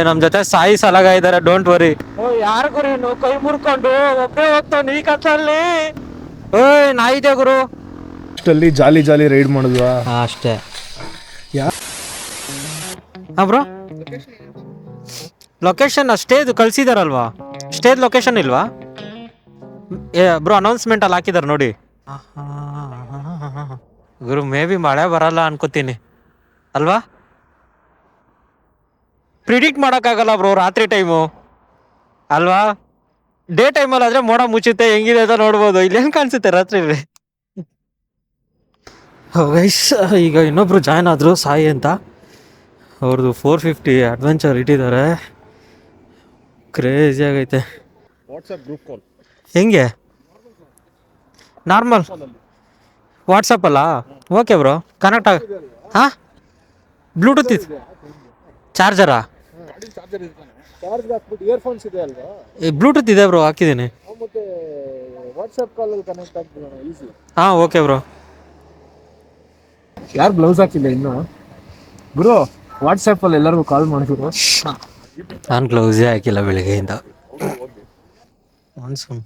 ನಮ್ ಜೊತೆ ಸಾಯಿ ಸಲಗ ಇದಾರೆ, ಡೋಂಟ್ ವರಿ. ಯಾರು ಗುರು ಇನ್ನು ಕೈ ಮುರ್ಕೊಂಡು ಒಬ್ಬೇ ಹೋಗ್ತಾವ್ ಈ ಕತ್ತಲ್ಲಿ. ನಾಯಿದೆ ಗುರು. ಅಷ್ಟಲ್ಲಿ ಜಾಲಿ ಜಾಲಿ ರೈಡ್ ಮಾಡಿದ್ವಾ ಅಷ್ಟೇ. ಬ್ರೋ ಲೊಕೇಶನ್ ಸ್ಟೇದು ಕಳ್ಸಿದಾರಲ್ವಾ? ಸ್ಟೇದ್ ಲೊಕೇಶನ್ ಇಲ್ವಾ ಬ್ರೋ? ಅನೌನ್ಸ್ಮೆಂಟ್ ಅಲ್ಲಿ ಹಾಕಿದಾರೆ ನೋಡಿ ಗುರು. ಮೇ ಬಿ ಮಳೆ ಬರಲ್ಲ ಅನ್ಕೋತೀನಿ ಅಲ್ವಾ? ಪ್ರಿಡಿಕ್ಟ್ ಮಾಡೋಕ್ಕಾಗಲ್ಲ ಬ್ರೋ ರಾತ್ರಿ ಟೈಮು ಅಲ್ವಾ? ಡೇ ಟೈಮಲ್ಲಿ ಆದ್ರೆ ಮೋಡ ಮುಚ್ಚುತ್ತೆ, ಹೆಂಗಿದೆ ಅಂತ ನೋಡ್ಬೋದು. ಇಲ್ಲೇನು ಕಾಣಿಸುತ್ತೆ ರಾತ್ರಿ? ಈಗ ಇನ್ನೊಬ್ರು ಜಾಯ್ನ್ ಆದ್ರು, ಸಾಯಿ ಅಂತ. ಅವ್ರದ್ದು 450 ಅಡ್ವೆಂಚರ್ ಇಟ್ಟಿದ್ದಾರೆ. ಕ್ರೇಜಿ ಆಗೈತೆ. ವಾಟ್ಸ್ಆಪ್ ಗ್ರೂಪ್ ಕಾಲ್ ಹೆಂಗೆ? ನಾರ್ಮಲ್ ವಾಟ್ಸಪ್ಪಲ್ಲ? ಓಕೆ ಬ್ರೋ, ಕನೆಕ್ಟ್ ಆಗ. ಹಾಂ, ಬ್ಲೂಟೂತ್ ಇದೆ. ಚಾರ್ಜರಾ? ಚಾರ್ಜ್ ಹಾಕ್ಬಿಟ್ಟು ಇಯರ್ಫೋನ್ಸ್ ಇದೆ ಅಲ್ವಾ? ಬ್ಲೂಟೂತ್ ಇದೆ ಬ್ರೋ, ಹಾಕಿದ್ದೀನಿ. ಮತ್ತೆ ವಾಟ್ಸ್ಆಪ್ ಕಾಲಲ್ಲಿ ಕನೆಕ್ಟ್ ಆಗ್ಬಿಡೋಣ, ಈಸಿ. ಹಾಂ ಓಕೆ ಬ್ರೋ. ಯಾರು ಬ್ಲೌಸ್ ಹಾಕಿಲ್ಲ ಇನ್ನು ಬ್ರೋ? ವಾಟ್ಸಪ್ಪಲ್ಲಿ ಎಲ್ಲರಿಗೂ ಕಾಲ್ ಮಾಡಿದ್ರು. ನಾನು ಗ್ಲೌಸೇ ಹಾಕಿಲ್ಲ ಬೆಳಿಗ್ಗೆಯಿಂದ. Monsoon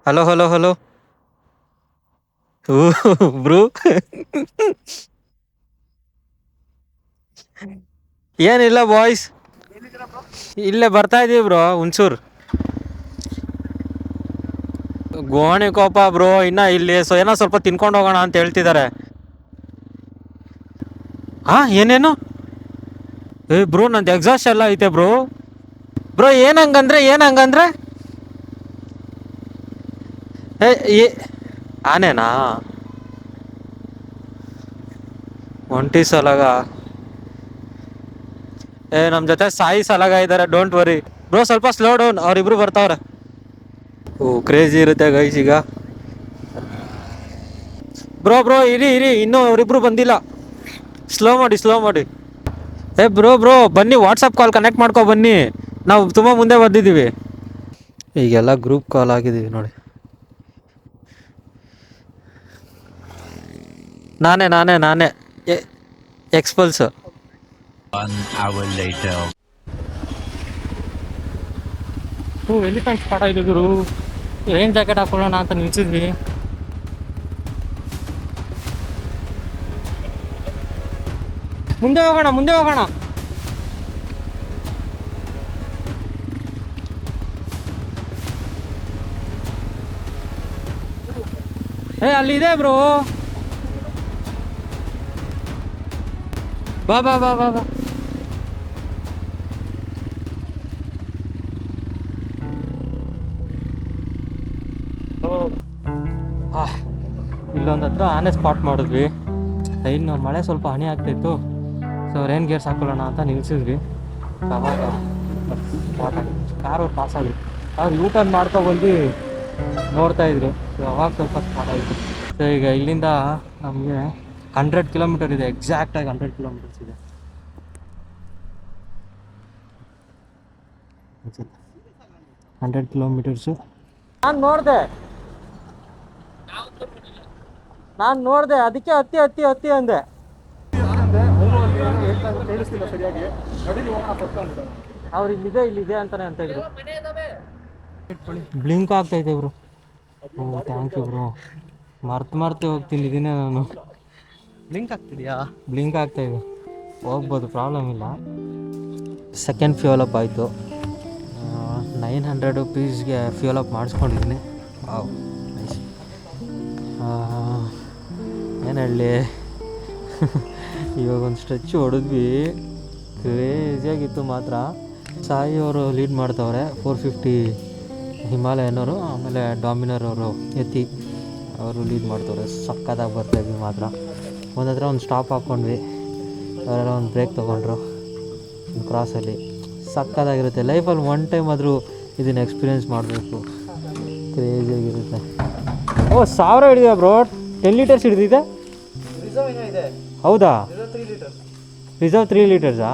hello hello hello bro. ಏನಿಲ್ಲ ಬಾಯ್ಸ್, ಇಲ್ಲೇ ಬರ್ತಾ ಇದೀವಿ ಬ್ರೋ, ಹುಣಸೂರು ಗೋಣಿಕೊಪ್ಪ ಬ್ರೋ. ಇನ್ನ ಇಲ್ಲಿ ಏನೋ ಸ್ವಲ್ಪ ತಿನ್ಕೊಂಡು ಹೋಗೋಣ ಅಂತ ಹೇಳ್ತಿದ್ದಾರೆ. ಏನೇನು? ಬ್ರೋ ನಂದು ಎಕ್ಸಾಸ್ಟ್ ಎಲ್ಲ ಐತೆ ಬ್ರೋ. ಬ್ರೋ ಏನಂಗಂದ್ರೆ ಆನೇನಾ? ಒಂಟಿ ಸಲಗ. ನಮ್ ಜೊತೆ ಸಾಯಿ ಸಲಗ ಇದಾರೆ, ಡೋಂಟ್ ವರಿ. ಬ್ರೋ ಸ್ವಲ್ಪ ಸ್ಲೋ ಡೌನ್, ಅವ್ರಿಬ್ರು ಬರ್ತಾವ್ರೆ. ಕ್ರೇಜಿ ಇರುತ್ತೆ ಗೈಸ್. ಈಗ ಬ್ರೋ ಇರಿ ಇನ್ನೂ ಅವರಿಬ್ರು ಬಂದಿಲ್ಲ. ಸ್ಲೋ ಮಾಡಿ. ಬ್ರೋ ಬನ್ನಿ, ವಾಟ್ಸಪ್ ಕಾಲ್ ಕನೆಕ್ಟ್ ಮಾಡ್ಕೊ ಬನ್ನಿ. ನಾವು ತುಂಬ ಮುಂದೆ ಬಂದಿದ್ದೀವಿ. ಈಗೆಲ್ಲ ಗ್ರೂಪ್ ಕಾಲ್ ಆಗಿದ್ದೀವಿ ನೋಡಿ. ನಾನೇ ಎಕ್ಸ್ಪಲ್ಸ್. ಎಲಿಫೆಂಟ್ ಸ್ಪಾಟ್ ಆಗಿದ್ರು. ರೈನ್ ಜಾಕೆಟ್ ಹಾಕೊಳ್ಳೋಣ ಅಂತ ನಿಲ್ಸಿದ್ವಿ. ಮುಂದೆ ಹೋಗೋಣ. ಅಲ್ಲಿದೆ ಬ್ರೋ, ಬಾ. ಇಲ್ಲೊಂದು ಹತ್ರ ಆನೆ ಸ್ಪಾಟ್ ಮಾಡಿದ್ವಿ. ಇನ್ನು ಮಳೆ ಸ್ವಲ್ಪ ಹನಿ ಆಗ್ತಾಯಿತ್ತು, ಸೊ ರೈನ್ ಗೇರ್ಸ್ ಹಾಕೊಳ್ಳೋಣ ಅಂತ ನಿಲ್ಸಿದ್ವಿ. ಅವಾಗ ಕಾರು ಪಾಸ್ ಆಗಿ ಅವ್ರು ಯೂ ಟರ್ನ್ ಮಾಡ್ಕೊಬಂದು ನೋಡ್ತಾ ಇದ್ರು. ಸೊ ಅವಾಗ ಸ್ವಲ್ಪ ಸ್ಪಾಟ್ ಆಯಿತು. ಸೊ ಈಗ ಇಲ್ಲಿಂದ ನಮಗೆ 100 ಕಿಲೋಮೀಟರ್ ಇದೆ, ಎಕ್ಸಾಕ್ಟಾಗಿ 100 ಕಿಲೋಮೀಟರ್ಸ್ ಇದೆ. 100 ಕಿಲೋಮೀಟರ್ಸು. ನಾನು ನೋಡಿದೆ ಅದಕ್ಕೆ ಹತ್ತಿ ಅಂದೆ. ಅವ್ರು ಇಲ್ಲಿದೆ ಅಂತಾನೆ ಅಂತ ಇದ್ರು. ಬ್ಲಿಂಕ್ ಆಗ್ತೈತೆ ಬ್ರೋ. Thank you bro. ಮರ್ತು ಹೋಗ್ತೀನಿ ಇದನ್ನೇ ನಾನು. ಬ್ಲಿಂಕ್ ಆಗ್ತಿದೆಯಾ? ಬ್ಲಿಂಕ್ ಆಗ್ತಾಯಿದೆ. ಹೋಗ್ಬೋದು, ಪ್ರಾಬ್ಲಮ್ ಇಲ್ಲ. ಸೆಕೆಂಡ್ ಫ್ಯೂಲ್ ಅಪ್ ಆಯಿತು. 900 ರುಪೀಸ್ಗೆ ಫ್ಯೂಲ್ ಅಪ್ ಮಾಡಿಸ್ಕೊಂಡಿದ್ದೀನಿ. ನೈಸ್. ಏನು ಹೇಳಲಿ, ಇವಾಗ ಒಂದು ಸ್ಟ್ರೆಚ್ ಹೊಡೆದ್ವಿ, ಕ್ರೇಜಿಯಾಗಿತ್ತು ಮಾತ್ರ. ಸಾಯಿ ಅವರು ಲೀಡ್ ಮಾಡ್ತವ್ರೆ, 450 ಹಿಮಾಲಯನವರು, ಆಮೇಲೆ ಡಾಮಿನರ್ ಅವರು ಎತ್ತಿ ಅವರು ಲೀಡ್ ಮಾಡ್ತವ್ರೆ. ಸಕ್ಕತ್ತಾಗಿ ಬರ್ತಾಯಿದ್ವಿ ಮಾತ್ರ. ಒಂದತ್ರ ಒಂದು ಸ್ಟಾಪ್ ಹಾಕ್ಕೊಂಡ್ವಿ, ಅವರೆಲ್ಲ ಒಂದು ಬ್ರೇಕ್ ತೊಗೊಂಡ್ರು ಒಂದು ಕ್ರಾಸಲ್ಲಿ. ಸಕ್ಕತ್ತಾಗಿರುತ್ತೆ. ಲೈಫಲ್ಲಿ ಒನ್ ಟೈಮ್ ಆದರೂ ಇದನ್ನು ಎಕ್ಸ್ಪೀರಿಯೆನ್ಸ್ ಮಾಡಬೇಕು. ಕ್ರೇಜಿಯಾಗಿರುತ್ತೆ. 1000 ಹಿಡಿದ ಬ್ರೋ. 10 ಲೀಟರ್ಸ್ ಹಿಡಿದಿದೆ. ಹೌದಾ? ರಿಸರ್ವ್ 3 ಲೀಟರ್ಸಾ?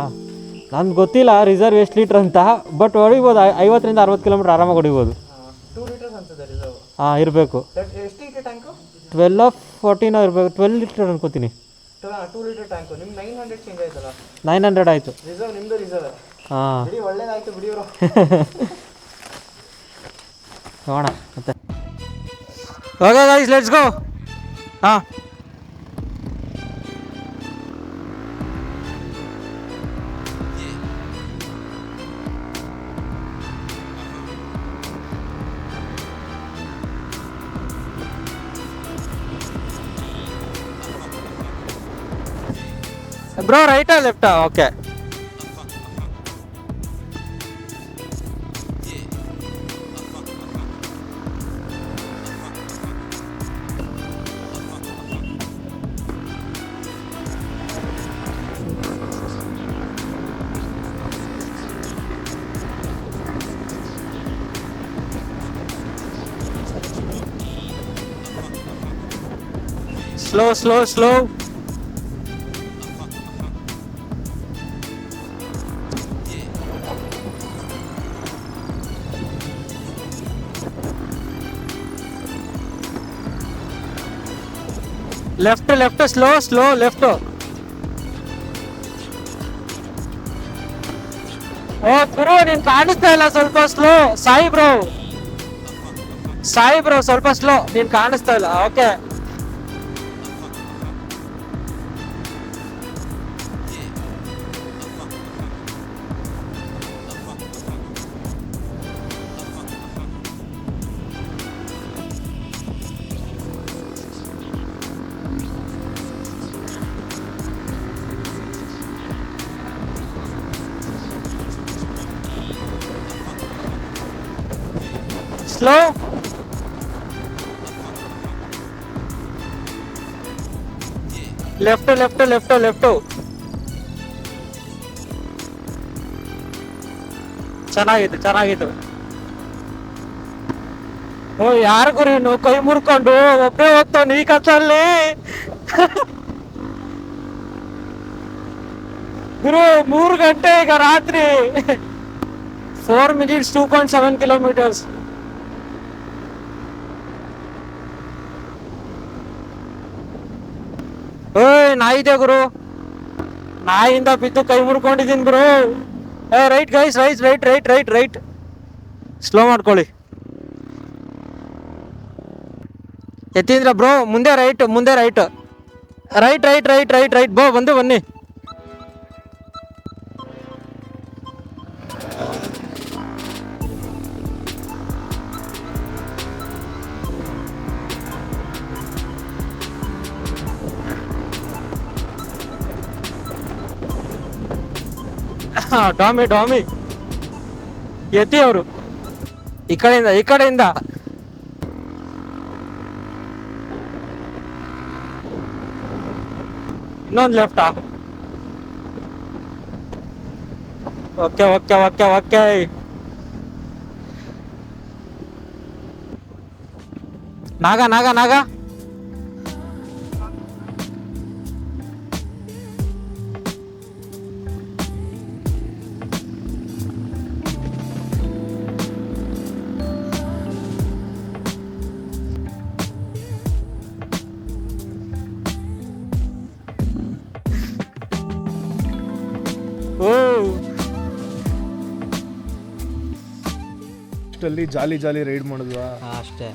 ನನಗೆ ಗೊತ್ತಿಲ್ಲ ರಿಸರ್ವ್ ಎಷ್ಟು ಲೀಟ್ರ್ ಅಂತ, ಬಟ್ ಹೊಡಿಬೋದು. 50ರಿಂದ 60 ಕಿಲೋಮೀಟ್ರ್ ಆರಾಮಾಗಿ ಹೊಡಿಬೋದು. 2 ಲೀಟರ್ಸ್ ಅನ್ಸುತ್ತೆ ರಿಸರ್ವ್. ಇರಬೇಕು. ಎಷ್ಟು ಲೀಟರ್ ಟ್ಯಾಂಕು? 12 14 ಇರಬೇಕು. 12 ಲೀಟರ್ ಅನ್ಕೋತೀನಿ. 2 ಲೀಟರ್ ಟ್ಯಾಂಕು ನಿಮ್ಗೆ 900 ಚೇಂಜ್ ಆಯ್ತಲ್ಲ. 900 ಆಯಿತು. ರಿಸರ್ವ್ ನಿಮ್ದು ರಿಸರ್ವ್. ಹಾಂ ಬಿಡಿ ಒಳ್ಳೇದಾಯ್ತು ಬಿಡಿ ಇವರು. ನೋಡೋಣ ಮತ್ತೆ. Okay guys let's go. ಹಾಂ ಬ್ರೋ ರೈಟಾ ಲೆಫ್ಟಾ? Okay slow slow slow. Left left slow slow left. ಓ ಗುರು ನೀನ್ ಕಾಣಿಸ್ತಾ ಇಲ್ಲ, ಸ್ವಲ್ಪ ಸ್ಲೋ. ಸಾಯಿ ಬ್ರೋ ಸ್ವಲ್ಪ ಸ್ಲೋ, ನೀನ್ ಕಾಣಿಸ್ತಾ ಇಲ್ಲ. Okay slow. Left left left left. ಚೆನ್ನಾಗಿತ್ತು. ಓ ಯಾರು ಗುರು ಇನ್ನು ಕೈ ಮುರ್ಕೊಂಡು ಒಬ್ಬನೇ ಹೋಗ್ತಾವ ಈ ಕತ್ತಲ್ಲಿ. ಗುರು 3 ಗಂಟೆ ಈಗ ರಾತ್ರಿ. 4 minutes 2.7 kilometers. ಓಯ್ ನಾಯಿದೆ ಗುರು, ನಾಯಿಯಿಂದ ಬಿದ್ದು ಕೈ ಮುರ್ಕೊಂಡಿದ್ದೀನಿ ಗುರು. Right guys, right. ಸ್ಲೋ ಮಾಡ್ಕೊಳ್ಳಿ. ಎತ್ತಿಂದ್ರ ಬ್ರೋ, ಮುಂದೆ ರೈಟ್. ರೈಟ್ ಬೋ, ಬನ್ನಿ. ಡಾಮಿ ಎತ್ತಿ ಅವರು ಈ ಕಡೆಯಿಂದ. ಇನ್ನೊಂದು ಲೆಫ್ಟಾ? ಓಕೆ. ನಾಗ. ಅಷ್ಟಲ್ಲಿ ಜಾಲಿ ರೈಡ್ ಮಾಡಿದ್ವಾ? ಅಷ್ಟೇ.